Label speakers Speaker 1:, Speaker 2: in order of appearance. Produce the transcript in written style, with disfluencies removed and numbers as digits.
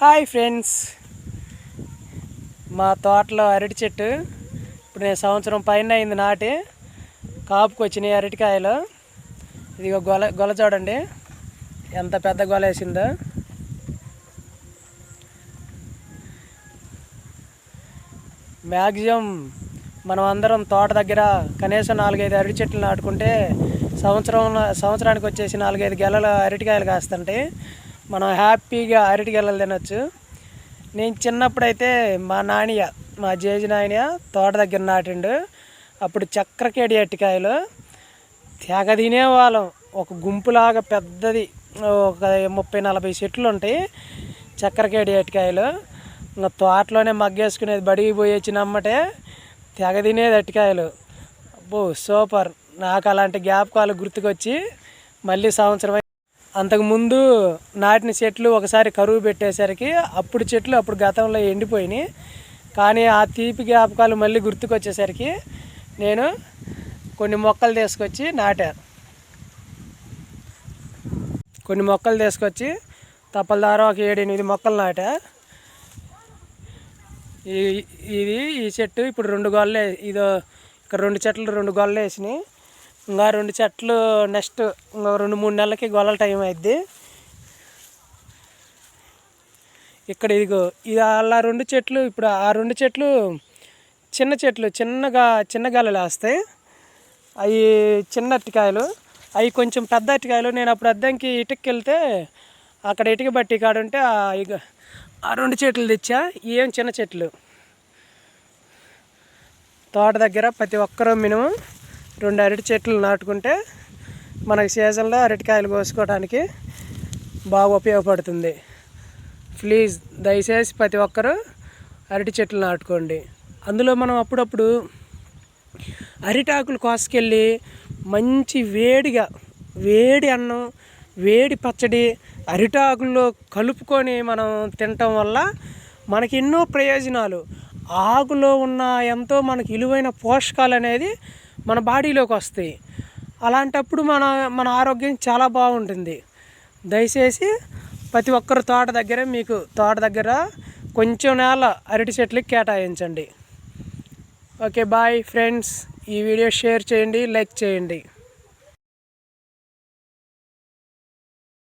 Speaker 1: Hi friends, మా తోటలో అరటి చెట్టు ఇప్పుడు నేను సంవత్సరం పైన అయింది నాటి కాపుకి వచ్చినాయి అరటికాయలు. ఇదిగో గొల చూడండి ఎంత పెద్ద గొల వేసిందో. మ్యాక్సిమం మనం అందరం తోట దగ్గర కనీసం 4-5 అరటి చెట్లు నాటుకుంటే సంవత్సరానికి వచ్చేసి 4-5 గెలలు అరటికాయలు కాస్తుంటాయి. మనం హ్యాపీగా అరటి గెలలు తినొచ్చు. నేను చిన్నప్పుడైతే మా జేజి నాయన తోట దగ్గర నాటిండు. అప్పుడు చక్రకేడి అరటికాయలు తెగ తినేవాళ్ళం. ఒక గుంపులాగా పెద్దది, ఒక 30-40 చెట్లు ఉంటాయి చక్రకేడి అరటికాయలు. ఇంకా తోటలోనే మగ్గేసుకునేది, బడికి పోయి వచ్చినమ్మటే తెగ తినేది అరటికాయలు. అబ్బో సూపర్. నాకు అలాంటి జ్ఞాపకాలు గుర్తుకొచ్చి మళ్ళీ సంవత్సరం అంతకుముందు నాటిన చెట్లు ఒకసారి కరువు పెట్టేసరికి అప్పుడు గతంలో ఎండిపోయినాయి. కానీ ఆ తీపి జ్ఞాపకాలు మళ్ళీ గుర్తుకొచ్చేసరికి నేను కొన్ని మొక్కలు తీసుకొచ్చి నాటాను. కొన్ని మొక్కలు తీసుకొచ్చి తప్పలదారం ఒక 7-8 మొక్కలు నాటా. ఈ చెట్టు ఇప్పుడు 2 గొల్లే, ఇక్కడ 2 చెట్లు 2 గొల్లలు వేసినాయి. ఇంకా 2 చెట్లు నెక్స్ట్ ఇంకా 2-3 నెలలకి గొల్లల టైం అయిద్ది. ఇక్కడ ఇది అలా 2 చెట్లు, ఇప్పుడు ఆ 2 చెట్లు చిన్న చెట్లు, చిన్న గెలలు వేస్తాయి. అవి చిన్న అరటికాయలు, అవి కొంచెం పెద్ద అరటికాయలు. నేను అప్పుడు అద్దంకి ఇటుకి వెళ్తే అక్కడ ఇటుక బట్టి కాడుంటే ఆ 2 చెట్లు తెచ్చా. ఏం చిన్న చెట్లు. తోట దగ్గర ప్రతి ఒక్కరూ మినిమం 2 అరటి చెట్లు నాటుకుంటే మనకి సీజన్లో అరటికాయలు కోసుకోవడానికి బాగా ఉపయోగపడుతుంది. ప్లీజ్ దయచేసి ప్రతి ఒక్కరూ అరటి చెట్లు నాటుకోండి. అందులో మనం అప్పుడప్పుడు అరిటాకులు కోసుకెళ్ళి మంచి వేడి అన్నం, వేడి పచ్చడి అరిటాకుల్లో కలుపుకొని మనం తినటం వల్ల మనకి ఎన్నో ప్రయోజనాలు. ఆకులో ఉన్న ఎంతో మనకి విలువైన పోషకాలు అనేది మన బాడీలోకి వస్తాయి. అలాంటప్పుడు మన ఆరోగ్యం చాలా బాగుంటుంది. దయచేసి ప్రతి ఒక్కరు తోట దగ్గర కొంచెం నేల అరటి చెట్లకి కేటాయించండి. Okay bye friends. ఈ వీడియో షేర్ చేయండి, లైక్ చేయండి.